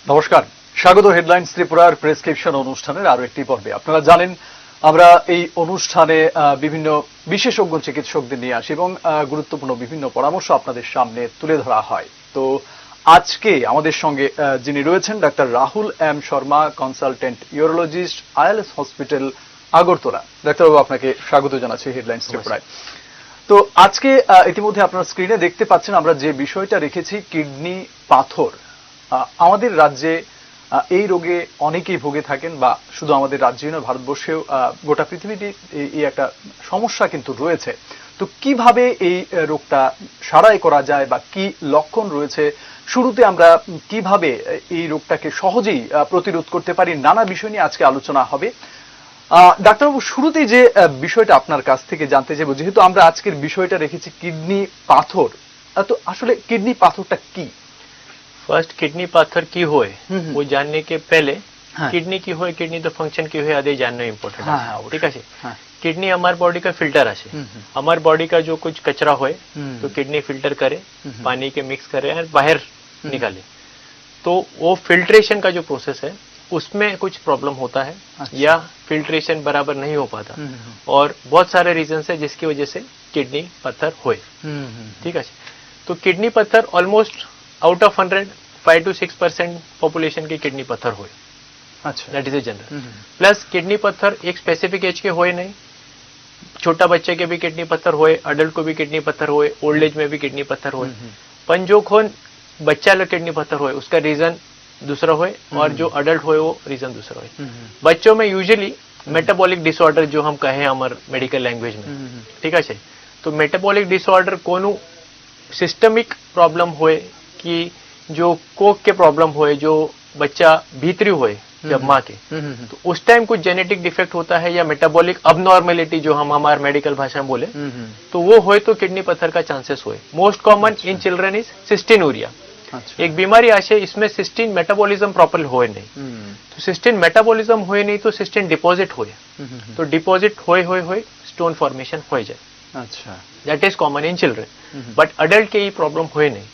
নমস্কার, স্বাগত হেডলাইন্স ত্রিপুরার প্রেসক্রিপশন অনুষ্ঠানের আরো একটি পর্বে। আপনারা জানেন আমরা এই অনুষ্ঠানে বিভিন্ন বিশেষজ্ঞ চিকিৎসকদের নিয়ে আসি এবং গুরুত্বপূর্ণ বিভিন্ন পরামর্শ আপনাদের সামনে তুলে ধরা হয়। তো আজকে আমাদের সঙ্গে যিনি রয়েছেন doctor Rahul M Sharma, consultant urologist, ILS hospital, Agartala. ডাক্তারবাবু, আপনাকে স্বাগত জানাচ্ছি হেডলাইন্স ত্রিপুরায়। তো আজকে ইতিমধ্যে আপনারা স্ক্রিনে দেখতে পাচ্ছেন আমরা যে বিষয়টা রেখেছি, কিডনি পাথর। আমাদের রাজ্যে এই রোগে অনেকেই ভুগে থাকেন, বা শুধু আমাদের রাজ্যেই নয়, ভারতবর্ষেও গোটা পৃথিবীতে এই একটা সমস্যা কিন্তু রয়েছে। তো কিভাবে এই রোগটা সারাই করা যায় বা কি লক্ষণ রয়েছে, শুরুতে আমরা কিভাবে এই রোগটাকে সহজেই প্রতিরোধ করতে পারি, নানা বিষয় নিয়ে আজকে আলোচনা হবে। ডাক্তারবাবু, শুরুতেই যে বিষয়টা আপনার কাছ থেকে জানতে চাইব, যেহেতু আমরা আজকের বিষয়টা রেখেছি কিডনি পাথর, তো আসলে কিডনি পাথরটা কি? फर्स्ट किडनी पाथर की होए वो जानने के पहले किडनी की होए, किडनी तो फंक्शन की होए आदि जानना इम्पोर्टेंट है। ठीक है। किडनी हमारे बॉडी का फिल्टर है। हमारे बॉडी का जो कुछ कचरा होए तो किडनी फिल्टर करे, पानी के मिक्स करे और बाहर निकाले। तो वो फिल्ट्रेशन का जो प्रोसेस है उसमें कुछ प्रॉब्लम होता है या फिल्ट्रेशन बराबर नहीं हो पाता, और बहुत सारे रीजन है जिसकी वजह से किडनी पत्थर होए। ठीक है। तो किडनी पत्थर almost out of 100 5 to 6% population की किडनी पत्थर होए। अच्छा, that is a general. Plus kidney पत्थर एक स्पेसिफिक एज के होए नहीं, छोटा बच्चे के भी किडनी पत्थर होए, अडल्ट को भी किडनी पत्थर होए, ओल्ड एज में भी किडनी पत्थर होए। पण जो खोन बच्चा लोग किडनी पत्थर होए उसका रीजन दूसरा होए, और जो अडल्ट होए वो रीजन दूसरा होए। बच्चों में यूजुअली मेटाबॉलिक डिसऑर्डर जो हम कहे हमारे मेडिकल लैंग्वेज में, ठीक है। तो मेटाबॉलिक डिसऑर्डर कोनो सिस्टमिक प्रॉब्लम होए कि जो कोक के प्रॉब्लम होए, जो बच्चा भीतरी होए जब माँ के, तो उस टाइम कुछ जेनेटिक डिफेक्ट होता है या मेटाबॉलिक अबनॉर्मेलिटी जो हम हमारे मेडिकल भाषा में बोले, तो वो होए तो किडनी पत्थर का चांसेस होए। Most common in children is cystinuria. एक बीमारी आशे इसमें सिस्टीन मेटाबॉलिज्म प्रॉपर होए नहीं, तो सिस्टीन मेटाबॉलिज्म होए नहीं तो सिस्टीन डिपॉजिट होए, तो डिपॉजिट होए स्टोन फॉर्मेशन हो जाए। अच्छा, that is common in children. But adult के ये प्रॉब्लम होए नहीं।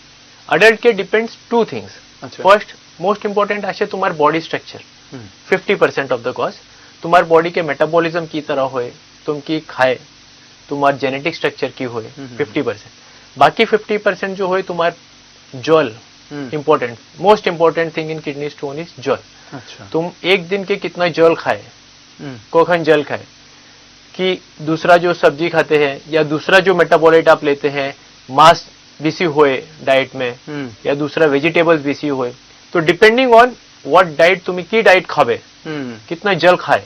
अडल्ट के depends two things. First most important आशे तुम्हारे body structure 50% of the cause. तुम्हारे बॉडी के मेटाबॉलिज्म की तरह होए, तुम की खाए, तुम्हारे जेनेटिक स्ट्रक्चर की होए 50%। बाकी 50% जो होए तुम्हारे जल, important most important thing in kidney stone is जल। तुम एक दिन के कितना जल खाए, कोखन जल खाए, कि दूसरा जो सब्जी खाते हैं या दूसरा जो मेटाबॉलाइट आप लेते हैं, मांस बीसी होए डाइट में, या दूसरा वेजिटेबल्स बीसी होए, तो डिपेंडिंग ऑन व्हाट डाइट तुम की डाइट खावे, कितना जल खाए,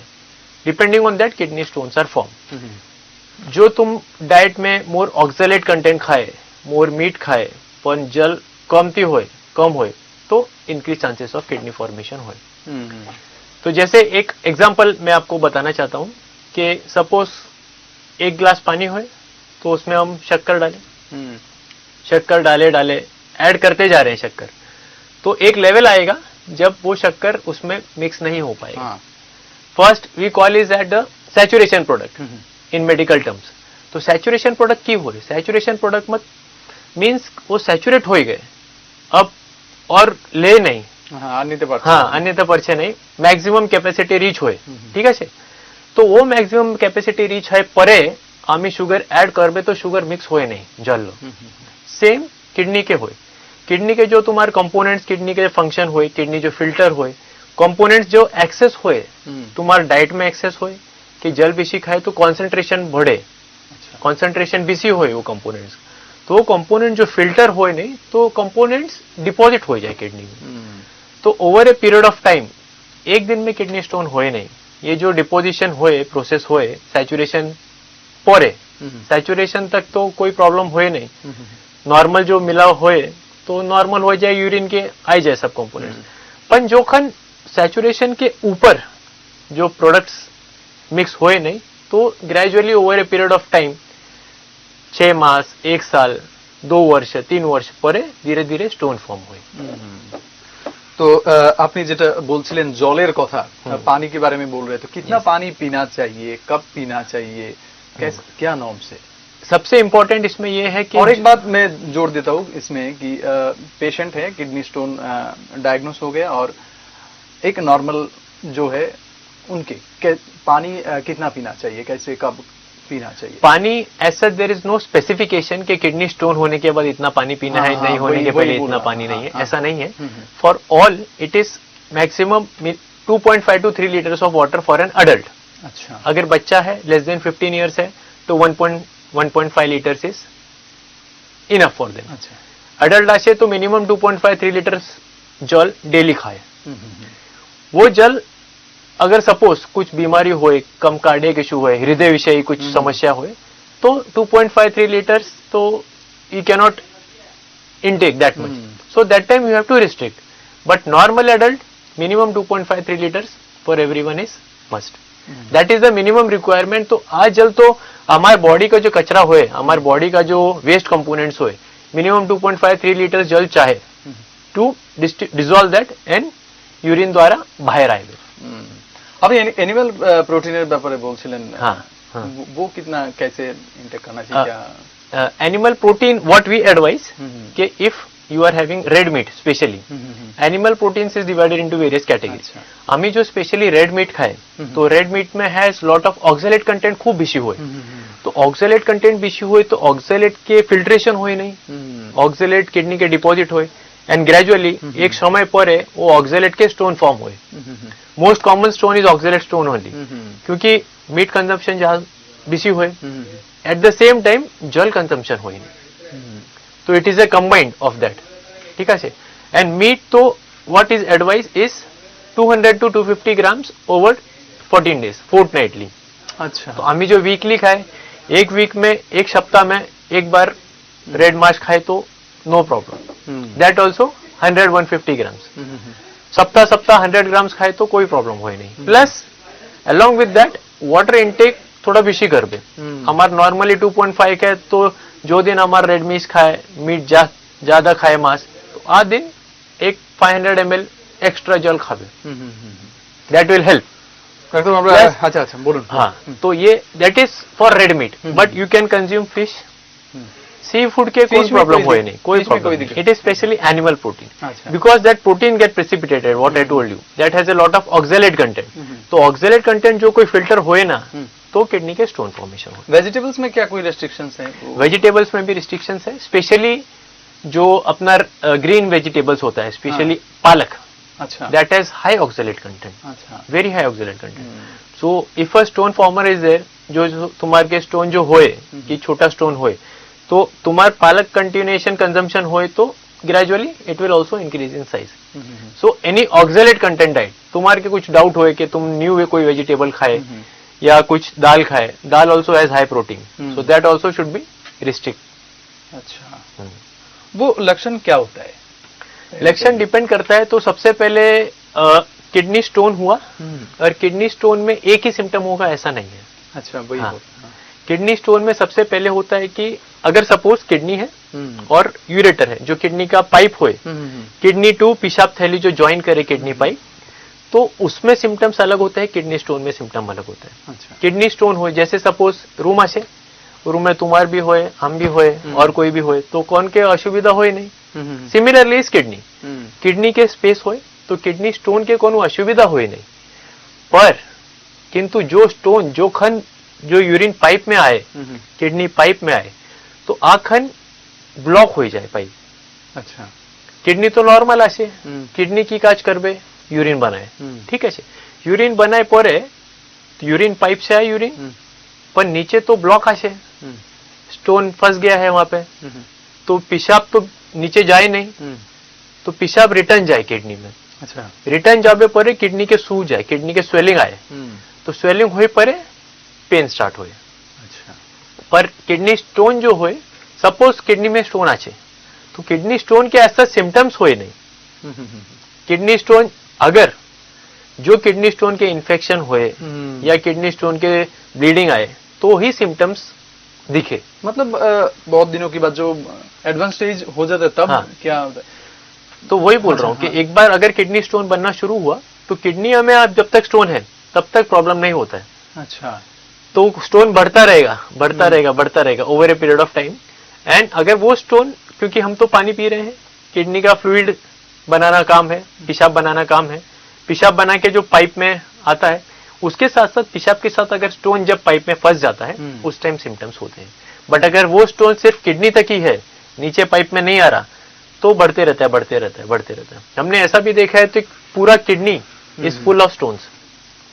depending on that kidney stones are form. जो तुम डाइट में मोर ऑक्सलेट कंटेंट खाए, मोर मीट खाए, पर जल कम होए तो increase chances of kidney formation होए। तो जैसे एक एग्जांपल मैं आपको बताना चाहता हूँ कि सपोज एक ग्लास पानी होए तो उसमें हम शक्कर डालें, शक्कर डाले ऐड करते जा रहे हैं शक्कर, तो एक लेवल आएगा जब वो शक्कर उसमें मिक्स नहीं हो पाएगा। First we call is at the saturation product in medical terms. तो सैचुरेशन प्रोडक्ट की हो रही, सैचुरेशन प्रोडक्ट मत मीन्स वो सैचुरेट हो गए अब और ले नहीं, अन्यथा परछे नहीं, मैक्सिमम कैपेसिटी रीच होए। ठीक है। तो वो मैक्सिमम कैपेसिटी रीच है परे आमी शुगर ऐड करबे तो शुगर मिक्स होए नहीं जल लो। सेम किडनी के होए, किडनी के जो तुम्हारे कंपोनेंट्स, किडनी के फंक्शन होए, किडनी जो फिल्टर होए, कंपोनेंट्स जो एक्सेस होए तुम्हारे डाइट में एक्सेस होए कि जल बीसी खाए तो कॉन्सेंट्रेशन बढ़े, कॉन्सेंट्रेशन बीसी होए वो कंपोनेंट्स, तो वो कंपोनेंट जो फिल्टर होए नहीं तो कंपोनेंट्स डिपॉजिट हो जाए किडनी में। तो over a period of time, एक दिन में किडनी स्टोन होए नहीं, ये जो डिपोजिशन होए प्रोसेस होए सैचुरेशन परे, सैचुरेशन तक तो कोई प्रॉब्लम होए नहीं, नॉर्मल जो मिला होए तो नॉर्मल हो जाए, यूरिन के आ जाए सब कंपोनेंट्स। पर जो खन सैचुरेशन के ऊपर जो प्रोडक्ट्स मिक्स होए नहीं तो gradually over a period of time 6 मास, 1 साल, 2 वर्ष, 3 वर्ष परे धीरे धीरे स्टोन फॉर्म हुए। तो आपने जेटा बोलছিলেন জলের কথা, पानी के बारे में बोल रहे, तो कितना पानी पीना चाहिए, कब पीना चाहिए, क्या नॉर्म से? सबसे इम्पोर्टेंट इसमें ये है कि और एक बात मैं जोड़ देता हूँ इसमें कि पेशेंट है, किडनी स्टोन डायग्नोस हो गया, और एक नॉर्मल जो है उनके पानी कितना पीना चाहिए, कैसे कब पीना चाहिए? पानी ऐसा देयर इज नो स्पेसिफिकेशन कि किडनी स्टोन होने के बाद इतना पानी पीना है, नहीं होने के पहले इतना पानी नहीं है, ऐसा नहीं है. For all it is maximum 2.5 to 3 litres of water for an adult. अच्छा, अगर बच्चा है लेस देन 15 ईयर्स है तो 1.5 litres is enough for them. अच्छा. अडल्ट असे तो मिनिमम 2.5-3 लीटर्स जल डेली खाए. वो जल अगर सपोज कुछ बीमारी होए, कम कार्डियक इशू होए, हृदय विषयी कुछ समस्या होए, तो 2.5-3 लीटर्स तो you cannot intake that much. So that time you have to restrict. But normal adult minimum 2.5-3 litres for everyone is must. That is the minimum requirement. तो आज जल तो हमारे बॉडी का जो कचरा होए, हमारे बॉडी का जो वेस्ट कंपोनेंट्स होए, मिनिमम 2.5-3 लीटर्स जल चाहे to dissolve that and urine द्वारा बाहर आए. अभी एनिमल प्रोटीনের ব্যাপারে বলছিলেন, हाँ, हाँ. वो कितना कैसे इंटेक करना चाहिए? क्या animal protein what we advise कि if you are having red meat specially, animal protein is divided into various categories. हमें जो स्पेशली रेड मीट खाए तो रेड मीट में has lot of oxalate content खूब बेसी हुए. तो ऑक्सैलेट कंटेंट बेसी हुए तो ऑक्सैलेट के फिल्ट्रेशन हुए नहीं, ऑक्सैलेट किडनी के डिपॉजिट हुए एंड ग्रेजुअली एक समय पर वो ऑक्सैलेट के स्टोन फॉर्म हुए. Most common stone is oxalate stone only, क्योंकि मीट कंजम्पशन जहां बेसी हुए, एट द सेम टाइम जल कंजम्पशन हुए नहीं. तो it is a combined of that. ठीक है. एंड मीट तो what is advice is 200 to 250 grams over 14 days fortnightly. अच्छा. तो हमें जो वीकली खाए, एक वीक में, एक सप्ताह में एक बार रेड मार्च खाए तो no problem. That also 100-150 grams. सप्ताह 100 ग्राम्स खाए तो कोई प्रॉब्लम हुए नहीं. Plus along with that water intake थोड़ा बेसी कर बे. हमारा नॉर्मली 2.5 है, तो जो दिन हमारा रेड मीट खाए, मीट ज्यादा खाए मांस, तो आ दिन एक 500 ml एक्स्ट्रा जल खाबे. That will help. একদম আমরা Plus- আচ্ছা আচ্ছা বলুন. हाँ, तो ये that is for red meat. But you can consume fish, seafood के कोई Fish में प्रॉब्लम कोई हुए दिक्कत- नहीं, कोई fish में कोई प्रॉब्लम दिक्कत नहीं. It is specially animal protein, अच्छा. because that protein get precipitated, what I told you, that has a lot of oxalate content. तो oxalate content जो कोई फिल्टर होए ना, तो किडनी के स्टोन फॉर्मेशन हो. वेजिटेबल्स में क्या कोई रेस्ट्रिक्शंस हैं? वेजिटेबल्स में भी रिस्ट्रिक्शंस है, स्पेशली जो अपना ग्रीन वेजिटेबल्स होता है, स्पेशली पालक, अच्छा. That has high oxalate content, अच्छा. Very high oxalate content. So if a stone former is there, जो तुम्हारे के स्टोन जो होए कि छोटा स्टोन होए, तो तुम्हार पालक कंटिन्यूएशन कंजम्पशन होए तो gradually it will also increase in size. So any oxalate content diet, तुम्हारे के कुछ डाउट होए कि तुम न्यू वे कोई वेजिटेबल खाए या कुछ दाल खाए, दाल also has high protein, so that also should be restrict. अच्छा. वो लक्षण क्या होता है? लक्षण डिपेंड करता है. तो सबसे पहले किडनी स्टोन हुआ, और किडनी स्टोन में एक ही सिम्टम होगा ऐसा नहीं है. अच्छा, वही हाँ. होता है. किडनी स्टोन में सबसे पहले होता है कि अगर सपोज किडनी है और यूरेटर है, जो किडनी का पाइप होए, किडनी टू पेशाब थैली जो ज्वाइन करे किडनी पाइप, तो उसमें सिम्टम्स अलग होते हैं, किडनी स्टोन में सिम्टम अलग होता है. अच्छा. किडनी स्टोन होए, जैसे सपोज रूम आसे, रूम में तुम्हार भी होए, हम भी होए, और कोई भी होए, तो कौन के असुविधा होए नहीं. सिमिलरली इस किडनी के स्पेस होए तो किडनी स्टोन के कोनो असुविधा होए नहीं. पर किंतु जो स्टोन, जो खन जो यूरिन पाइप में आए, किडनी पाइप में आए, तो आ खन ब्लॉक हो जाए पाइप. अच्छा. किडनी तो नॉर्मल आसे, किडनी की काज करबे, यूरिन बनाए. ठीक है, यूरिन बनाए परे यूरिन पाइप से आए यूरिन, पर नीचे तो ब्लॉक आसे, स्टोन फंस गया है वहां पे, तो पेशाब तो नीचे जाए नहीं, तो पेशाब रिटर्न जाए किडनी में. अच्छा. रिटर्न जाबे परे किडनी के सूज जाए, किडनी के स्वेलिंग आए, तो स्वेलिंग हुए परे पेन स्टार्ट हुए. अच्छा. पर किडनी स्टोन जो होए, सपोज किडनी में स्टोन आछे, तो किडनी स्टोन के ऐसा सिम्टम्स होए नहीं. किडनी स्टोन अगर जो किडनी स्टोन के इन्फेक्शन होए या किडनी स्टोन के ब्लीडिंग आए तो ही सिम्टम्स दिखे. मतलब बहुत दिनों के बाद जो एडवांस स्टेज हो जाता है तब हाँ. क्या होता है? तो वही बोल रहा हूँ कि एक बार अगर किडनी स्टोन बनना शुरू हुआ तो किडनी में आप जब तक स्टोन है तब तक प्रॉब्लम नहीं होता है. अच्छा. तो स्टोन बढ़ता रहेगा over a period of time. And अगर वो स्टोन, क्योंकि हम तो पानी पी रहे हैं, किडनी का फ्लूइड बनाना काम है, पेशाब बनाना काम है, पेशाब बना के जो पाइप में आता है, उसके साथ साथ पेशाब के साथ अगर स्टोन जब पाइप में फंस जाता है उस टाइम सिम्टम्स होते हैं। बट अगर वो स्टोन सिर्फ किडनी तक ही है, नीचे पाइप में नहीं आ रहा, तो बढ़ते रहता है। हमने ऐसा भी देखा है, तो पूरा kidney is full of stones,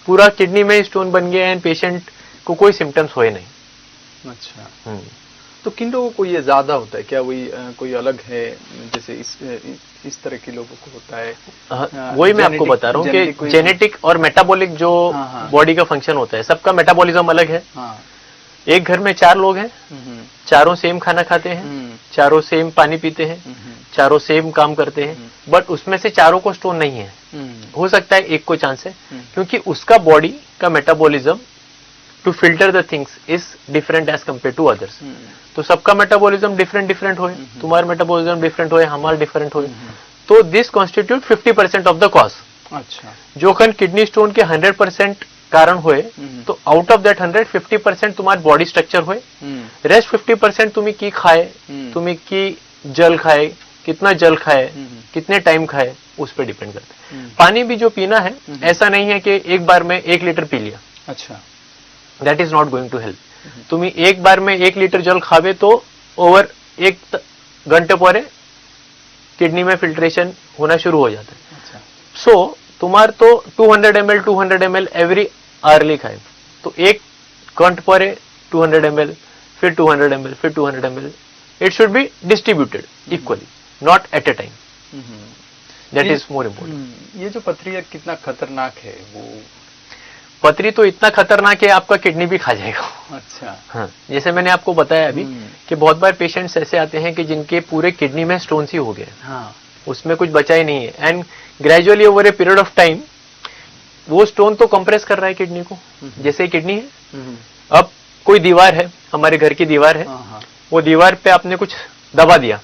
पूरा किडनी में स्टोन बन गया एंड पेशेंट को कोई सिम्टम्स हुए नहीं। अच्छा, तो किन लोगों को ये ज्यादा होता है? क्या वही कोई अलग है, जैसे इस तरह के लोगों को होता है? वही मैं आपको बता रहा हूँ कि जेनेटिक और मेटाबॉलिक जो बॉडी का फंक्शन होता है, सबका मेटाबॉलिज्म अलग है। एक घर में 4 लोग हैं, चारों सेम खाना खाते हैं, चारों सेम पानी पीते हैं, चारों सेम काम करते हैं, बट उसमें से चारों को स्टोन नहीं है। हो सकता है एक को चांस है, क्योंकि उसका बॉडी का metabolism to filter the things is different as compare to others. तो सबका मेटाबॉलिज्म डिफरेंट होए, तुम्हारा मेटाबॉलिज्म डिफरेंट होए, हमारा डिफरेंट होए, तो this constitute 50% of the cause. अच्छा, जो किडनी स्टोन के 100% कारण होए, तो आउट ऑफ दैट 150% तुम्हारा बॉडी स्ट्रक्चर होए, रेस्ट 50% तुम्हें की खाए, तुम्हें की जल खाए, कितना जल खाए, कितने टाइम खाए, उस पर डिपेंड करता है। पानी भी जो पीना है, ऐसा नहीं है कि एक बार में 1 लीटर पी लिया। अच्छा, that is not going to help. तुम्हें एक बार में 1 लीटर जल खावे तो ओवर 1 घंटे पर किडनी में फिल्ट्रेशन होना शुरू हो जाता है। अच्छा, सो तुम्हार तो 200 ml एवरी आवर्ली खाए, तो 1 घंटे पर 200 ml, फिर 200 ml, फिर 200 ml। It should be distributed equally, not at A time. That is more important. ये जो पथरी है कितना खतरनाक है? वो पथरी तो इतना खतरनाक है, आपका किडनी भी खा जाएगा। अच्छा, हाँ, जैसे मैंने आपको बताया अभी कि बहुत बार पेशेंट्स ऐसे आते हैं कि जिनके पूरे किडनी में स्टोन्स ही हो गए, हाँ, उसमें कुछ बचा ही नहीं है, and gradually over a period of time वो स्टोन तो कंप्रेस कर रहा है किडनी को। जैसे किडनी है, अब कोई दीवार है, हमारे घर की दीवार है, वो दीवार पे आपने कुछ दबा दिया,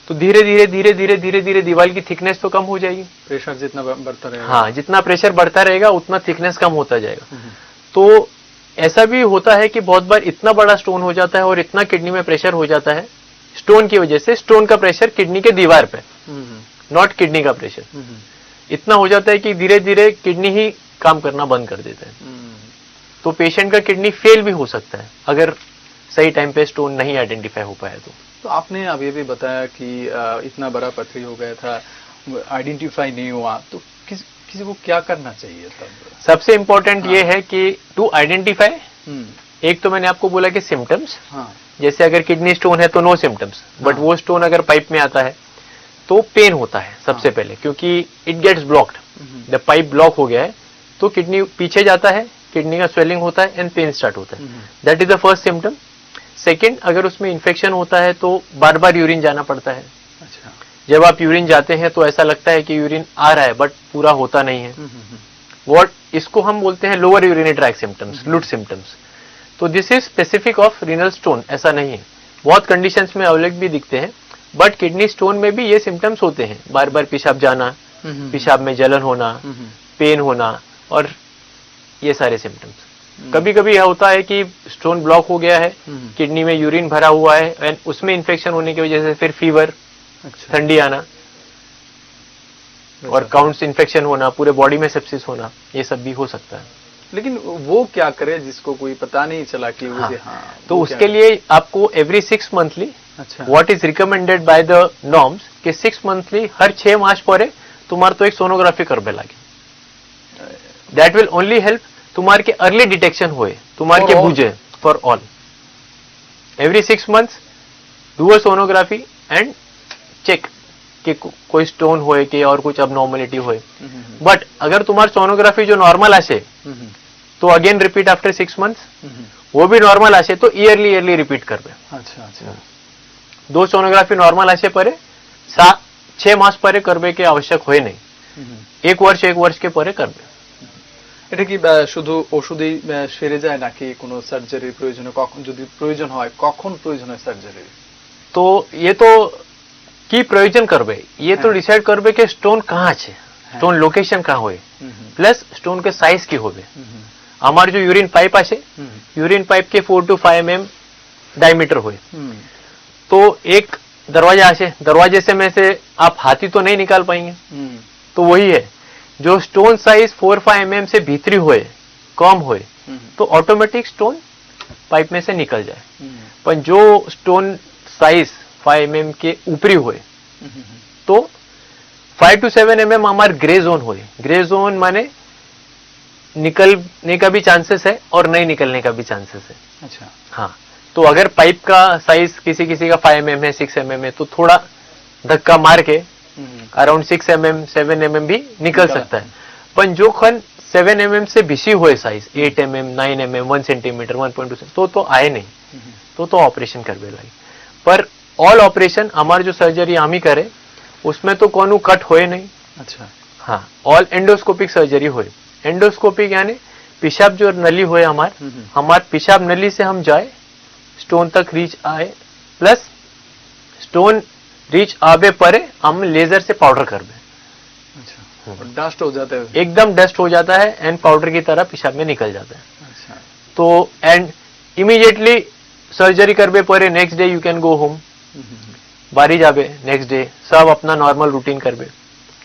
तो धीरे धीरे दीवार की थिकनेस तो कम हो जाएगी। प्रेशर जितना बढ़ता रहेगा, हाँ, जितना प्रेशर बढ़ता रहेगा उतना थिकनेस कम होता जाएगा। तो ऐसा भी होता है कि बहुत बार इतना बड़ा स्टोन हो जाता है और इतना किडनी में प्रेशर हो जाता है स्टोन की वजह से, स्टोन का प्रेशर किडनी के दीवार पे, नॉट किडनी का प्रेशर, इतना हो जाता है कि धीरे धीरे किडनी ही काम करना बंद कर देता है। तो पेशेंट का किडनी फेल भी हो सकता है अगर सही टाइम पे स्टोन नहीं आइडेंटिफाई हो पाया। तो आपने अब ये भी बताया कि इतना बड़ा पथरी हो गया था, आइडेंटिफाई नहीं हुआ, तो किसी को क्या करना चाहिए तब? सबसे इंपॉर्टेंट ये है कि टू आइडेंटिफाई, एक तो मैंने आपको बोला कि सिम्टम्स, जैसे अगर किडनी स्टोन है तो नो सिम्टम्स, बट वो स्टोन अगर पाइप में आता है तो पेन होता है सबसे पहले, क्योंकि it gets blocked, the pipe block हो गया है, तो किडनी पीछे जाता है, किडनी का स्वेलिंग होता है एंड पेन स्टार्ट होता है। That is the first symptom. Second, अगर उसमें इन्फेक्शन होता है तो बार बार यूरिन जाना पड़ता है। अच्छा, जब आप यूरिन जाते हैं तो ऐसा लगता है कि यूरिन आ रहा है बट पूरा होता नहीं है। व्हाट इसको हम बोलते हैं लोअर यूरिनरी ट्रैक्ट सिम्टम्स, लूट सिम्टम्स। तो this is specific of renal stone, ऐसा नहीं है। बहुत कंडीशंस में अलग भी दिखते हैं, बट किडनी स्टोन में भी ये सिम्टम्स होते हैं, बार बार पेशाब जाना, पेशाब में जलन होना, पेन होना, और ये सारे सिम्टम्स। कभी कभी यह होता है कि स्टोन ब्लॉक हो गया है, किडनी में यूरिन भरा हुआ है एंड उसमें इन्फेक्शन होने की वजह से फिर फीवर, ठंडी आना और काउंट्स इन्फेक्शन होना, पूरे बॉडी में सेप्सिस होना, ये सब भी हो सकता है। लेकिन वो क्या करे जिसको कोई पता नहीं चला कि तो उसके लिए आपको एवरी 6 मंथली, अच्छा, what is recommended by the norms कि 6 मंथली हर 6 मास पर तुम्हारे तो एक सोनोग्राफी करबे लागे। दैट विल ओनली हेल्प तुम्हारे के अर्ली डिटेक्शन हुए, तुम्हारे के बुझे for all. Every 6 months do a sonography and check कि कोई स्टोन होए कि और कुछ अबनॉर्मलिटी होए। बट अगर तुम्हारी सोनोग्राफी जो नॉर्मल आसे तो अगेन रिपीट आफ्टर 6 मंथ्स, वो भी नॉर्मल आसे तो ईयरली रिपीट करबे। अच्छा, अच्छा, 2 सोनोग्राफी नॉर्मल आसे परे 6 मास परे करबे के आवश्यक होए नहीं, 1 वर्ष के परे करबे। এটা কি শুধু ওষুধেই সেরে যায় নাকি কোনো সার্জারির প্রয়োজন? কখন যদি প্রয়োজন হয়, কখন প্রয়োজন হয় সার্জারি? तो ये तो কি প্রয়োজন করবে, ये तो ডিসাইড করবে कि স্টোন कहाँ আছে, স্টোন লোকেশন कहाँ होए, প্লাস স্টোন के साइज की होबे। আমার जो यूरिन पाइप আছে यूरिन पाइप के 4 to 5 mm डायमीटर हुए, तो एक दरवाजा आशे, दरवाजे से में से आप हाथी तो नहीं निकाल पाएंगे, तो वही है जो स्टोन साइज 4-5 mm से भीतरी हुए, कम हुए, तो ऑटोमेटिक स्टोन पाइप में से निकल जाए। पर जो स्टोन साइज 5 mm के ऊपरी हुए, तो 5 to 7 mm हमारे ग्रे जोन हुए। ग्रे जोन माने निकलने का भी चांसेस है और नहीं निकलने का भी चांसेस है। अच्छा, हाँ, तो अगर पाइप का साइज किसी किसी का 5 mm है, 6 mm है, तो थोड़ा धक्का मार के अराउंड 6 mm 7 mm भी निकल सकता है। पर जो खन 7 mm से बेसी हुए साइज 8 mm 9 mm 1 सेंटीमीटर 1.2 तो आए नहीं, तो ऑपरेशन करवे लागे। पर ऑल ऑपरेशन हमारे जो सर्जरी हम ही करे उसमें तो कोनो कट होए नहीं। अच्छा, हाँ, ऑल एंडोस्कोपिक सर्जरी हुए। एंडोस्कोपिक यानी पेशाब जो नली हुए हमारे पेशाब नली से हम जाए स्टोन तक रीच आए, प्लस स्टोन रीच आवे परे हम लेजर से पाउडर कर दे। अच्छा, डस्ट हो जाता है, एकदम डस्ट हो जाता है एंड पाउडर की तरह पेशाब में निकल जाता है। अच्छा, तो एंड इमीडिएटली सर्जरी करबे परे next day you can go home, बारी যাবে নেক্সট ডে সব अपना নরমাল রুটিন করবে।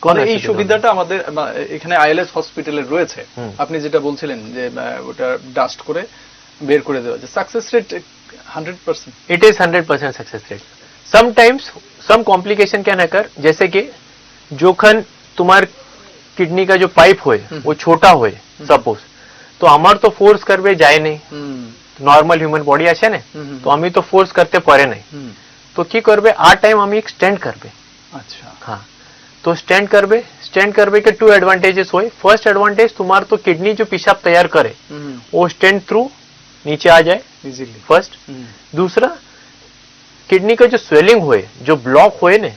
কোন এই সুবিধাটা আমাদের এখানে আইএলএস হসপিটালে রয়েছে। আপনি যেটা বলছিলেন যে ওটা ডাস্ট করে বের করে দেওয়া যায়, success rate 100%। It is 100% success rate. Sometimes some complication can occur, जैसे कि जोखन तुम्हार किडनी का जो पाइप हुए वो छोटा हुए सपोज, तो हमार तो फोर्स करवे जाए नहीं, नॉर्मल ह्यूमन बॉडी আছে ना, तो हम तो फोर्स करते परे नहीं, तो की करबे आ टाइम हम एक स्टेंट करबे। अच्छा, हाँ, तो स्टेंट करबे के 2 एडवांटेजेस हुए। फर्स्ट एडवांटेज तुम्हार तो किडनी जो पेशाब तैयार करे वो स्टेंट थ्रू नीचे आ जाए इजीली, फर्स्ट। दूसरा, किडनी का जो स्वेलिंग हुए, जो ब्लॉक हुए ने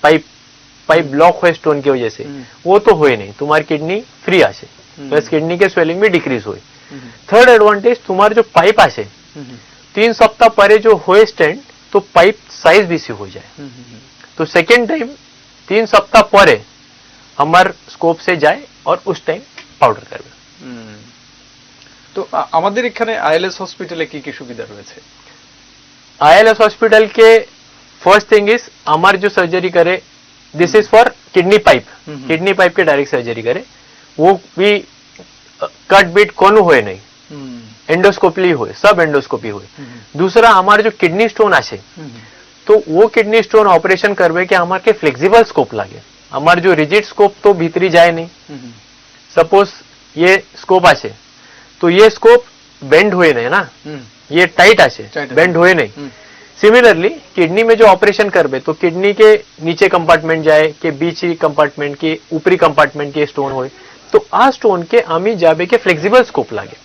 पाइप ब्लॉक हुए स्टोन की वजह से, वो तो हुए नहीं, तुम्हारी किडनी फ्री आसे, प्लस किडनी के स्वेलिंग भी डिक्रीज हुए। थर्ड एडवांटेज, तुम्हारे जो पाइप आसे 3 सप्ताह परे जो हुए स्टेंट, तो पाइप साइज भी सी हो जाए, तो सेकेंड टाइम 3 सप्ताह परे हमार स्कोप से जाए और उस टाइम पाउडर करবে। তো আমাদের এখানে আইএলএস হসপিটালে কি কি সুবিধা রয়েছে? आईएलएस हॉस्पिटल के फर्स्ट थिंग इज हमारे जो सर्जरी करे this is for kidney pipe के डायरेक्ट सर्जरी करे, वो भी कट बीट कोनो हुए नहीं, एंडोस्कोपी हुए, सब एंडोस्कोपी हुए। दूसरा, हमारे जो किडनी स्टोन आसे, तो वो किडनी स्टोन ऑपरेशन करवे के हमारे के फ्लेक्सिबल स्कोप लागे। हमारे जो रिजिड स्कोप तो भीतरी जाए नहीं, सपोज ये स्कोप आसे, तो ये स्कोप बेंड हुए नहीं ना, ये टाइट आसे, बेंड हुए नहीं। सिमिलरली किडनी में जो ऑपरेशन करबे, तो किडनी के नीचे कंपार्टमेंट जाए के बीच कंपार्टमेंट के ऊपरी कंपार्टमेंट के स्टोन हुए, तो आ स्टोन के आमी जाबे के फ्लेक्सिबल स्कोप लागे,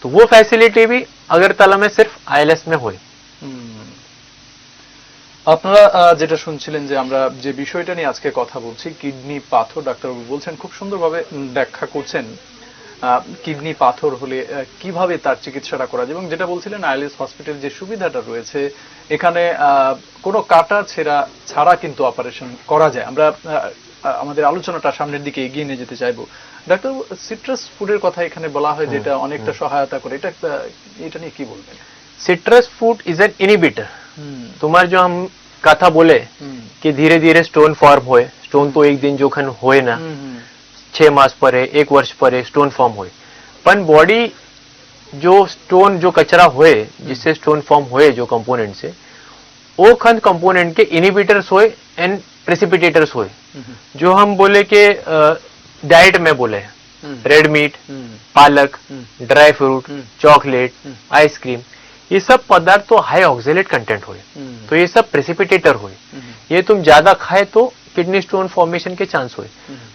तो वो फैसिलिटी भी अगरतला में सिर्फ आईएलएस में हुए। আপনারা যেটা শুনছিলেন যে আমরা যে বিষয়টা নিয়ে আজকে কথা বলছি, কিডনি পাথর, ডাক্তারবাবু বলছেন, খুব সুন্দরভাবে ব্যাখ্যা করছেন কিডনি পাথর হলে কিভাবে তার চিকিৎসাটা করা যায়, এবং যেটা বলছিলেন আইএলএস হসপিটাল যে সুবিধাটা রয়েছে এখানে কোনো কাটা ছেঁড়া ছাড়া কিন্তু অপারেশন করা যায়। আমরা আমাদের আলোচনাটা সামনের দিকে এগিয়ে নিয়ে যেতে চাইবো। ডাক্তার, সিট্রাস ফুডের কথা এখানে বলা হয় যেটা অনেকটা সহায়তা করে, এটা নিয়ে কি বলবেন? Citrus food is an inhibitor. तुम्हारे जो हम कथा बोले कि धीरे धीरे स्टोन फॉर्म होए, स्टोन तो एक दिन जोखन होए ना, 6 मास पर है, 1 वर्ष पर है स्टोन फॉर्म होए, पर बॉडी जो स्टोन जो कचरा होए जिससे स्टोन फॉर्म होए जो कंपोनेंट से, वो खंड कंपोनेंट के इनिबिटर्स होए एंड प्रेसिपिटेटर्स होए। जो हम बोले के डाइट में बोले रेड मीट, पालक, ड्राई फ्रूट, चॉकलेट, आइसक्रीम, ये सब पदार्थ तो हाई ऑक्जेलेट कंटेंट हुए, तो ये सब प्रेसिपिटेटर हुए, ये तुम ज्यादा खाए तो किडनी स्टोन फॉर्मेशन के चांस हुए।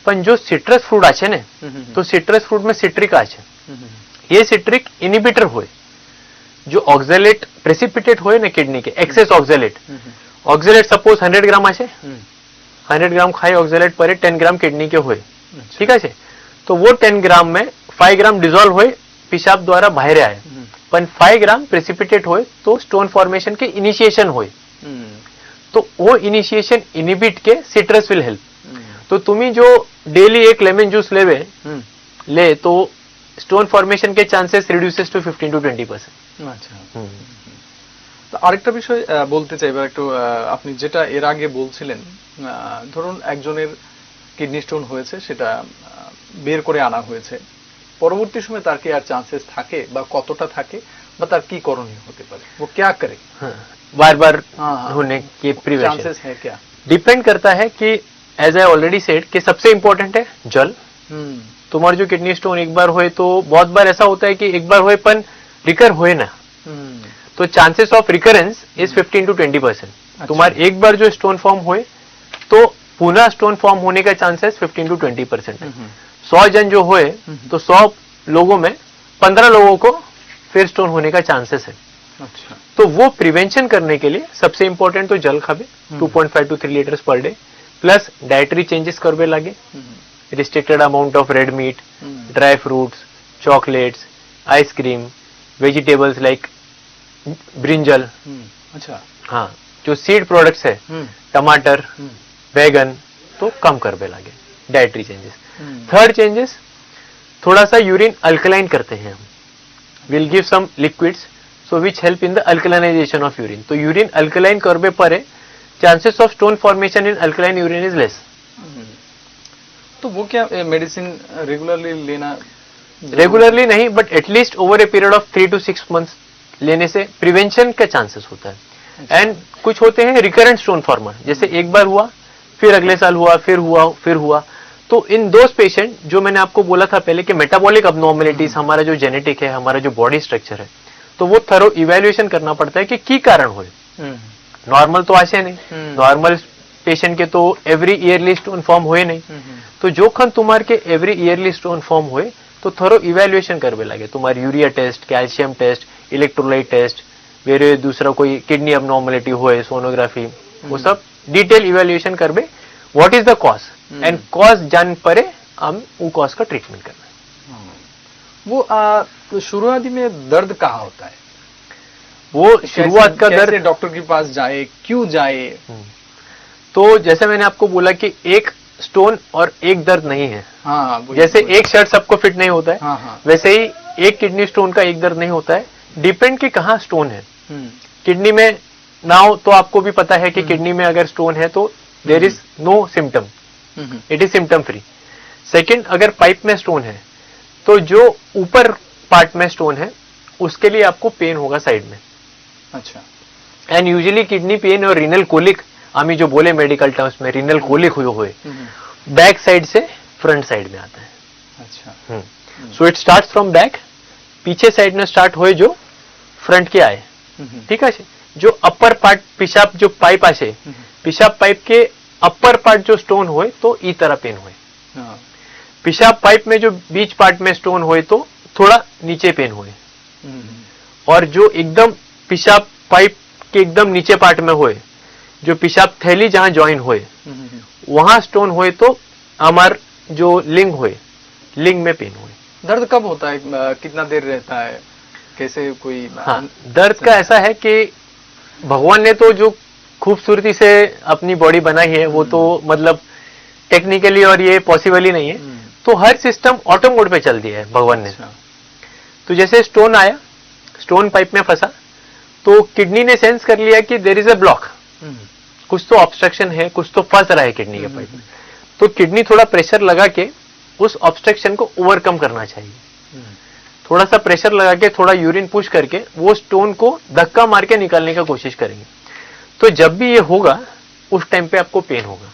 पर जो सिट्रस फ्रूट आछे ने, तो सिट्रस फ्रूट में सिट्रिक आछे, ये सिट्रिक इनिबिटर हुए, जो ऑक्जेलेट प्रेसिपिटेट हुए ना किडनी के एक्सेस ऑक्जेलेट सपोज 100 ग्राम आछे, 100 ग्राम खाए ऑक्जेलेट पर 10 ग्राम किडनी के हुए, ठीक है, तो वो 10 ग्राम में 5 ग्राम डिजोल्व हुए, पेशाब द्वारा बाहर आए, पर 5 ग्राम प्रेसिपिटेट हुए, तो स्टोन फॉर्मेशन के इनिशिएशन हुए, तो वो इनिशिएशन इनिबिट के सिट्रस विल हेल्प। तो तुम्ही जो डेली एक लेमन जूस ले तो स्टोन फॉर्मेशन के चांसेस रिड्यूसेस टू 15 to 20%। আচ্ছা, তো আরেকটা বিষয় বলতে চাই, এবার একটু আপনি যেটা এর আগে বলছিলেন, ধরুন একজনের কিডনি স্টোন হয়েছে, সেটা বের করে আনা হয়েছে, পরবর্তী সময় তার কি আর চান্সেস থাকে বা কতটা থাকে বা তার কি করণীয় হতে পারে, वो क्या करे, बार बार हाँ, होने के प्रिवेंशन चांसेस है क्या? डिपेंड करता है कि एज आई ऑलरेडी सेड कि सबसे इंपॉर्टेंट है जल। तुम्हारा जो किडनी स्टोन एक बार होए तो बहुत बार ऐसा होता है कि एक बार होए पण रिकर होए ना, तो chances of recurrence is 15 to 20%। तुम्हारा एक बार जो स्टोन फॉर्म हुए तो पुनः स्टोन फॉर्म होने का चांसेस 15 to 20% है। 100 जन जो हुए तो 100 लोगों में 15 लोगों को फिर स्टोन होने का चांसेस है। अच्छा, तो वो प्रिवेंशन करने के लिए सबसे इंपॉर्टेंट तो जल खावे 2.5 to 3 litres per day, plus dietary changes करवे लागे, restricted amount of red meat, dry fruits, chocolates, ice cream, vegetables like brinjal, अच्छा, हाँ जो सीड प्रोडक्ट्स है टमाटर, बैगन, तो कम करवे लागे डाइटरी चेंजेस। थर्ड चेंजेस, थोड़ा सा यूरिन अल्कलाइन करते हैं हम, will give some liquids so which help in the alkalinisation of urine. तो यूरिन अल्कलाइन करवे पर chances of stone formation in alkaline urine is less. तो वो क्या मेडिसिन रेगुलरली लेना? रेगुलरली नहीं, but at least over a period of 3 to 6 months लेने से प्रिवेंशन का चांसेस होता है। एंड कुछ होते हैं रिकरेंट स्टोन फॉर्मर, जैसे एक बार हुआ फिर अगले साल हुआ, फिर हुआ, तो इन दोज पेशेंट जो मैंने आपको बोला था पहले कि मेटाबॉलिक अबनॉर्मलिटीज, हमारा जो जेनेटिक है, हमारा जो बॉडी स्ट्रक्चर है, तो वो थरो इवेल्युएशन करना पड़ता है कि की कारण हुए। नॉर्मल तो आशे नहीं, नॉर्मल पेशेंट के तो एवरी ईयरली स्टोन फॉर्म हुए नहीं, तो जो खन तुम्हारे के एवरी ईयरली स्टोन फॉर्म हुए तो थोरो इवेल्युएशन करवे लगे, तुम्हारी urea test, calcium test, electrolyte test, वेरे दूसरा कोई किडनी अबनॉर्मलिटी हुए, सोनोग्राफी, वो सब डिटेल इवेल्युएशन करवे, what is the cause, and cause जान परे हम वो कॉज का ट्रीटमेंट करना। वो तो शुरुआती में दर्द कहाँ होता है? वो शुरुआत का दर्द, डॉक्टर के पास जाए, क्यों जाए? तो जैसे मैंने आपको बोला कि एक स्टोन और एक दर्द नहीं है। हाँ, जैसे एक शर्ट सबको फिट नहीं होता है, हाँ, वैसे ही एक किडनी स्टोन का एक दर्द नहीं होता है, डिपेंड कि कहाँ स्टोन है। किडनी में नाउ तो आपको भी पता है कि किडनी में अगर स्टोन है तो there is no symptom, it is symptom free. Second, अगर पाइप में स्टोन है तो जो ऊपर पार्ट में स्टोन है उसके लिए आपको पेन होगा साइड में। अच्छा, एंड यूजुअली किडनी पेन और रीनल कोलिक, आमी जो बोले मेडिकल टर्म्स में रीनल कोलिक हुए बैक साइड से फ्रंट साइड में आता है। अच्छा, so it start from back, पीछे साइड में स्टार्ट हुए जो फ्रंट के आए, ठीक है। जो अपर पार्ट पिशाब जो पाइप आसे, पिशाब पाइप के अपर पार्ट जो स्टोन हुए तो ई तरह पेन हुए, पिशाब पाइप में जो बीच पार्ट में स्टोन हुए तो थोड़ा नीचे पेन हुए, और जो एकदम पिशाब पाइप के एकदम नीचे पार्ट में हुए, जो पिशाब थैली जहां ज्वाइन हुए वहां स्टोन हुए तो हमार जो लिंग हुए, लिंग में पेन हुए। दर्द कब होता है, कितना देर रहता है, कैसे कोई? हाँ, दर्द का ऐसा है कि भगवान ने तो जो खूबसूरती से अपनी बॉडी बनाई है वो तो मतलब टेक्निकली और ये पॉसिबल ही नहीं है, तो हर सिस्टम ऑटो मोड पे चल दिया है भगवान ने। तो जैसे स्टोन आया, स्टोन पाइप में फंसा तो किडनी ने सेंस कर लिया कि देयर इज अ ब्लॉक, कुछ तो ऑब्स्ट्रक्शन है, कुछ तो फंस रहा है किडनी के पाइप में, तो किडनी थोड़ा प्रेशर लगा के उस ऑब्स्ट्रक्शन को ओवरकम करना चाहिए। थोड़ा सा प्रेशर लगा के थोड़ा यूरिन पुश करके वो स्टोन को धक्का मार के निकालने का कोशिश करेंगे। तो जब भी ये होगा उस टाइम पे आपको पेन होगा,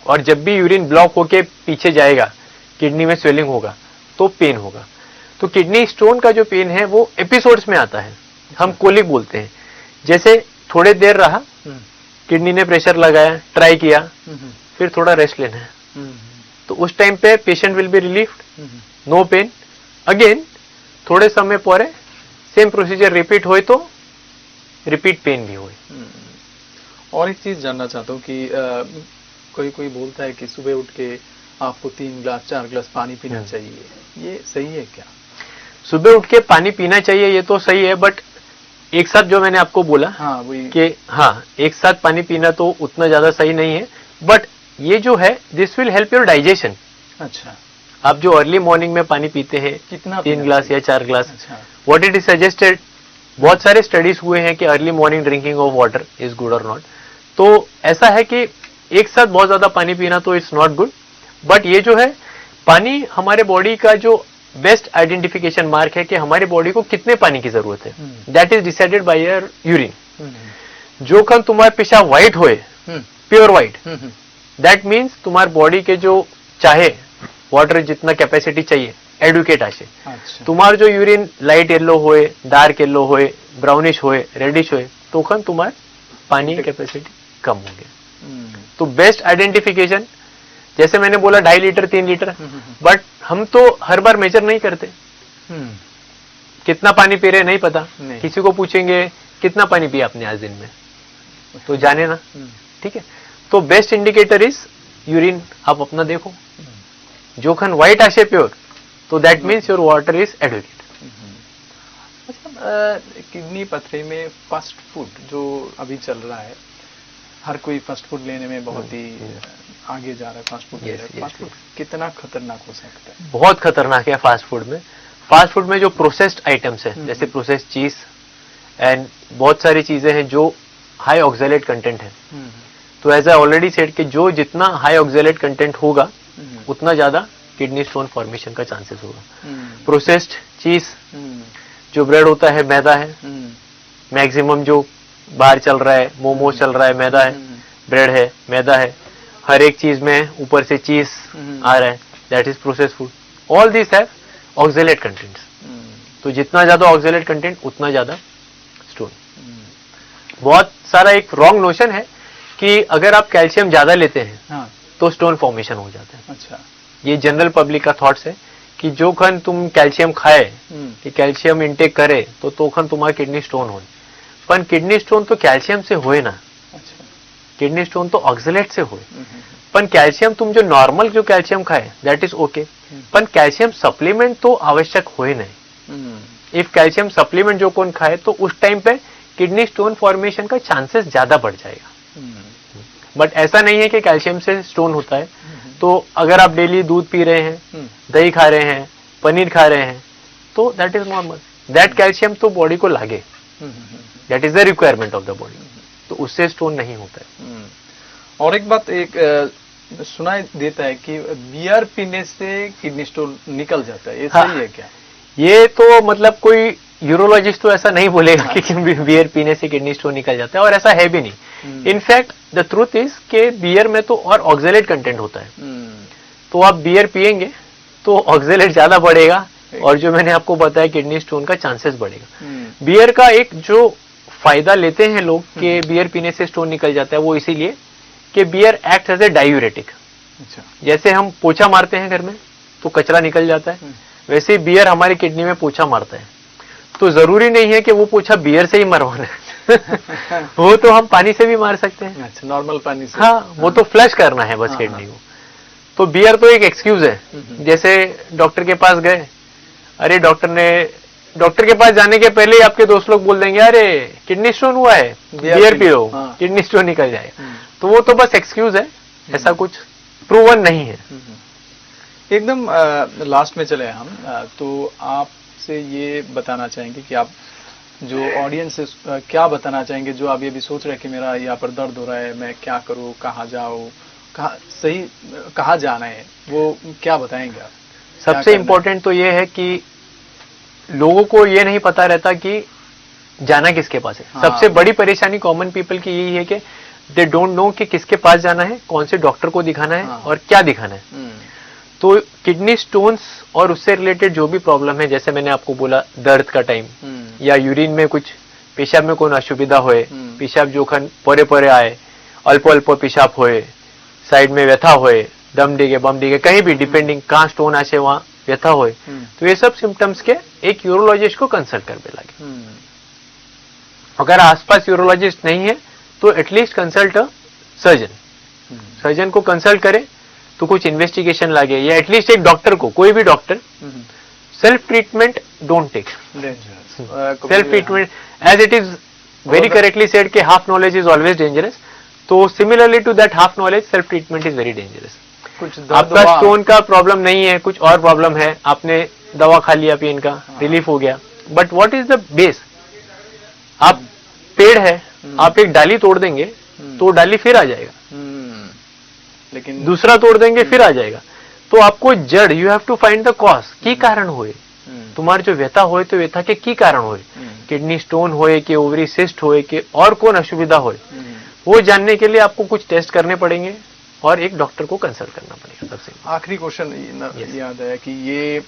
और जब भी यूरिन ब्लॉक होके पीछे जाएगा, किडनी में स्वेलिंग होगा तो पेन होगा। तो किडनी स्टोन का जो पेन है वो एपिसोड्स में आता है, हम कोलिक बोलते हैं। जैसे थोड़े देर रहा, किडनी ने प्रेशर लगाया, ट्राई किया, फिर थोड़ा रेस्ट लेना है, तो उस टाइम पे patient will be relieved, no pain. Again थोड़े समय पर सेम प्रोसीजर रिपीट हुए तो रिपीट पेन भी हुए। और एक चीज जानना चाहता हूँ कि कोई कोई बोलता है कि सुबह उठ के आपको 3 ग्लास 4 ग्लास पानी पीना चाहिए, ये सही है क्या? सुबह उठ के पानी पीना चाहिए ये तो सही है, बट एक साथ जो मैंने आपको बोला कि हाँ एक साथ पानी पीना तो उतना ज्यादा सही नहीं है, बट ये जो है this will help your digestion. अच्छा, आप जो अर्ली मॉर्निंग में पानी पीते हैं कितना 3 ग्लास या 4 ग्लास, अच्छा, व्हाट इट इज सजेस्टेड, बहुत सारे स्टडीज हुए हैं कि early morning drinking of water is good और नॉट। तो ऐसा है कि एक साथ बहुत ज्यादा पानी पीना तो इट्स नॉट गुड, बट ये जो है पानी हमारे बॉडी का जो बेस्ट आइडेंटिफिकेशन मार्क है कि हमारे बॉडी को कितने पानी की जरूरत है, that is decided by your urine. जो कल तुम्हारे पेशाब व्हाइट होए, प्योर व्हाइट, दैट मीन्स तुम्हारे बॉडी के जो चाहे वाटर जितना कैपेसिटी चाहिए एडुकेट आशे, अच्छा, तुम्हार जो यूरिन लाइट येलो होए, डार्क येलो होए, ब्राउनिश होए, रेडिश होए, तो खन तुम्हार पानी की कैपेसिटी कम हो गया। तो बेस्ट आइडेंटिफिकेशन, जैसे मैंने बोला 2.5 लीटर 3 लीटर, बट हम तो हर बार मेजर नहीं करते, कितना पानी पी रहे नहीं पता, किसी को पूछेंगे कितना पानी पिया आपने आज दिन में, तो जाने ना, ठीक है। तो बेस्ट इंडिकेटर इज यूरिन, आप अपना देखो, जो खन व्हाइट आशे प्योर, तो that means your water is adequate. अच्छा, किडनी पथरी में फास्ट फूड जो अभी चल रहा है, हर कोई फास्ट फूड लेने में बहुत ही आगे जा रहा है, फास्ट फूड ले रहा है। फास्ट फूड कितना खतरनाक हो सकता है? बहुत खतरनाक है फास्ट फूड में। फास्ट फूड में जो प्रोसेस्ड आइटम्स है, जैसे प्रोसेस्ड चीज एंड बहुत सारी चीजें हैं जो हाई ऑक्सैलेट कंटेंट है, तो एज आई ऑलरेडी सेड कि जो जितना हाई ऑक्सैलेट कंटेंट होगा उतना ज्यादा किडनी स्टोन फॉर्मेशन का चांसेस होगा। प्रोसेस्ड चीज, जो ब्रेड होता है मैदा है, मैक्सिमम जो बाहर चल रहा है, मोमोज चल रहा है मैदा है, ब्रेड है मैदा है, हर एक चीज में ऊपर से चीज आ रहा है, that is processed food. All this have oxalate contents, तो जितना ज्यादा ऑक्सैलेट कंटेंट उतना ज्यादा स्टोन। बहुत सारा एक रॉन्ग नोशन है कि अगर आप कैल्शियम ज्यादा लेते हैं हाँ, तो स्टोन फॉर्मेशन हो जाता है। अच्छा, ये जनरल पब्लिक का थॉट्स है कि जो खन तुम कैल्शियम खाए, कि कैल्शियम इंटेक करे तो खन तुम्हारा किडनी स्टोन हो, पर किडनी स्टोन तो कैल्शियम से होए ना, अच्छा, किडनी स्टोन तो ऑक्सैलेट से होए। पर कैल्शियम तुम जो नॉर्मल जो कैल्शियम खाए दैट इज ओके, पर कैल्शियम सप्लीमेंट तो आवश्यक होए नहीं। इफ कैल्शियम सप्लीमेंट जो कौन खाए तो उस टाइम पे किडनी स्टोन फॉर्मेशन का चांसेस ज्यादा बढ़ जाएगा। बट ऐसा नहीं है कि कैल्शियम से स्टोन होता है। तो अगर आप डेली दूध पी रहे हैं, दही खा रहे हैं, पनीर खा रहे हैं, तो that is normal, that calcium तो बॉडी को लागे, that is the requirement of the body, तो उससे स्टोन नहीं होता है। और एक बात सुनाई देता है कि बियर पीने से किडनी स्टोन निकल जाता है, ये सही है क्या? ये तो मतलब कोई यूरोलॉजिस्ट तो ऐसा नहीं बोलेगा कि बियर पीने से किडनी स्टोन निकल जाता है, और ऐसा है भी नहीं। इनफैक्ट द ट्रूथ इज के बियर में तो और ऑक्सैलेट कंटेंट होता है, तो आप बियर पिएंगे तो ऑक्सैलेट ज्यादा बढ़ेगा, और जो मैंने आपको बताया किडनी स्टोन का चांसेस बढ़ेगा। बियर का एक जो फायदा लेते हैं लोग कि बियर पीने से स्टोन निकल जाता है, वो इसीलिए कि beer act as a diuretic. अच्छा, जैसे हम पोछा मारते हैं घर में तो कचरा निकल जाता है, वैसे ही बियर हमारी किडनी में पोछा मारता है। तो जरूरी नहीं है कि वो पोछा बियर से ही मरवाना है वो तो हम पानी से भी मार सकते हैं। अच्छा, नॉर्मल पानी से, हाँ, वो तो फ्लश करना है बस किडनी को। तो बियर तो एक एक्सक्यूज है। जैसे डॉक्टर के पास गए, अरे डॉक्टर के पास जाने के पहले ही आपके दोस्त लोग बोल देंगे अरे किडनी स्टोन हुआ है, beer P low, kidney stone निकल जाएगा। तो वो तो बस एक्सक्यूज है, ऐसा कुछ प्रूवन नहीं है। एकदम लास्ट में चले हम, तो आपसे ये बताना चाहेंगे कि आप जो ऑडियंस क्या बताना चाहेंगे, जो आप ये भी सोच रहे हैं कि मेरा यहाँ पर दर्द हो रहा है, मैं क्या करूँ, कहाँ जाऊँ, कहाँ जाना है, वो क्या बताएंगे आप? सबसे इम्पोर्टेंट तो ये है कि लोगों को ये नहीं पता रहता कि जाना किसके पास है। हाँ। सबसे बड़ी परेशानी कॉमन पीपल की यही है कि दे डोंट नो कि किसके पास जाना है, कौन से डॉक्टर को दिखाना है, हाँ। और क्या दिखाना है। तो किडनी स्टोन्स और उससे रिलेटेड जो भी प्रॉब्लम है, जैसे मैंने आपको बोला दर्द का टाइम, या यूरिन में कुछ पेशाब में कोई असुविधा होए, पेशाब जोखन परे परे आए, अल्प अल्प पेशाब होए, साइड में व्यथा होए, दम डिगे बम डिगे, कहीं भी डिपेंडिंग कहाँ स्टोन आसे वहां व्यथा होए, तो ये सब सिम्टम्स के एक यूरोलॉजिस्ट को कंसल्ट करने लगे। अगर आसपास यूरोलॉजिस्ट नहीं है तो at least consult a surgeon, surgeon को कंसल्ट करे तो कुछ इन्वेस्टिगेशन लगे, या एटलीस्ट एक डॉक्टर को, कोई भी doctor. Self treatment don't take, self treatment as it is very correctly said कि half knowledge is always dangerous. तो similarly to that half knowledge, self treatment is very dangerous. कुछ दर्द आपका हुआ, स्टोन का प्रॉब्लम नहीं है, कुछ और प्रॉब्लम है, आपने दवा खा लिया पेन का, रिलीफ हो गया, but what is the base? आप पेड़ है, आप एक डाली तोड़ देंगे तो डाली फिर आ जाएगा, लेकिन दूसरा तोड़ देंगे फिर आ जाएगा। तो आपको जड़, you have to find the cause, की कारण होए, तुम्हारे जो व्यथा होए तो व्यथा के की कारण होए, किडनी स्टोन होए कि ओवरी सिस्ट होए कि और कौन असुविधा होए, वो जानने के लिए आपको कुछ टेस्ट करने पड़ेंगे और एक डॉक्टर को कंसल्ट करना पड़ेगा। सबसे आखिरी क्वेश्चन याद है कि ये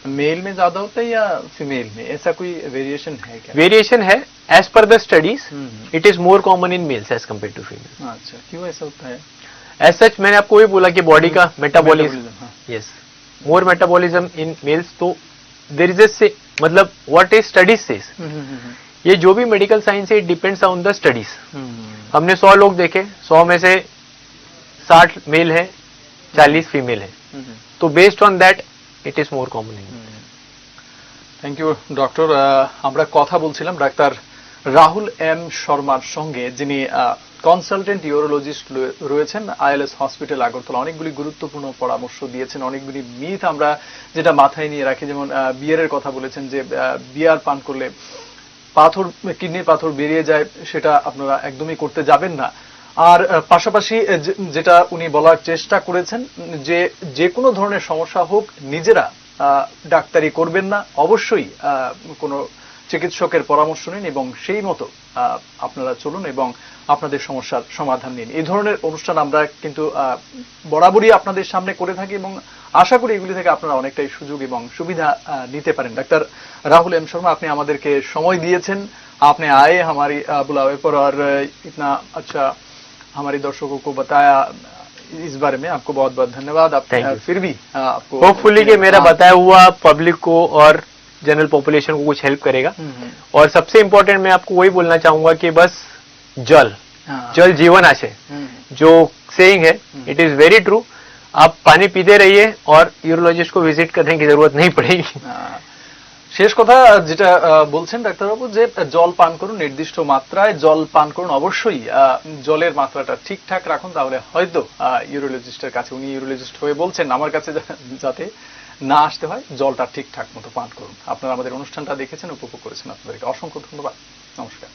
मेल में ज्यादा होता है या फीमेल में, ऐसा कोई वेरिएशन है क्या? वेरिएशन है, as per the studies it is more common in males as compare to female. अच्छा, क्यों ऐसा होता है? एज सच मैंने आपको वही बोला कि बॉडी का मेटाबॉलिज्म, हाँ। Yes, more metabolism in males. तो देयर इज से मतलब व्हाट इज स्टडीज सेज, ये जो भी मेडिकल साइंस है it depends on the studies. हमने 100 लोग देखे, 100 में से 60 मेल है, 40 फीमेल है, तो based on that it is more common. Thank you doctor. আমরা কথা বলছিলাম ডাক্তার রাহুল এম শর্মার সঙ্গে, যিনি কনসালটেন্ট ইউরোলজিস্ট রয়েছেন আইএলএস হসপিটাল আগরতলা। অনেকগুলি গুরুত্বপূর্ণ পরামর্শ দিয়েছেন, অনেকগুলি মিথ আমরা যেটা মাথায় নিয়ে রাখি, যেমন বিয়ারের কথা বলেছেন যে বিয়ার পান করলে পাথর, কিডনির পাথর বেরিয়ে যায়, সেটা আপনারা একদমই করতে যাবেন না। আর পাশাপাশি যেটা উনি বলার চেষ্টা করেছেন যে যে কোনো ধরনের সমস্যা হোক নিজেরা ডাক্তারি করবেন না, অবশ্যই কোনো চিকিৎসকের পরামর্শ নিন এবং সেই মতো আপনারা চলুন এবং আপনাদের সমস্যার সমাধান নিন। এই ধরনের অনুষ্ঠান আমরা কিন্তু বরাবরই আপনাদের সামনে করে থাকি এবং আশা করি এগুলি থেকে আপনারা অনেকটাই সুযোগ এবং সুবিধা নিতে পারেন। ডাক্তার রাহুল এম শর্মা, আপনি আমাদেরকে সময় দিয়েছেন, আপনি आए हमारी बुलावे पर और इतना अच्छा हमारे दर्शकों को बताया, इस बारे में आपको बहुत बहुत धन्यवाद। आप फिर भी आपको होपफुली कि मेरा बताया हुआ पब्लिक को और जनरल पॉपुलेशन को कुछ हेल्प करेगा। और सबसे इम्पोर्टेंट मैं आपको वही बोलना चाहूंगा कि बस जल, जल जीवन आशय जो सेइंग है, इट इज वेरी ट्रू। आप पानी पीते रहिए और यूरोलॉजिस्ट को विजिट करने की जरूरत नहीं पड़ेगी। শেষ কথা যেটা বলছেন ডাক্তারবাবু, যে জল পান করুন, নির্দিষ্ট মাত্রায় জল পান করুন, অবশ্যই জলের মাত্রাটা ঠিকঠাক রাখুন, তাহলে হয়তো ইউরোলজিস্টের কাছে, উনি ইউরোলজিস্ট হয়ে বলছেন আমার কাছে যাতে না আসতে হয়, জলটা ঠিকঠাক মতো পান করুন। আপনারা আমাদের অনুষ্ঠানটা দেখেছেন, উপভোগ করেছেন, আপনাদেরকে অসংখ্য ধন্যবাদ। নমস্কার।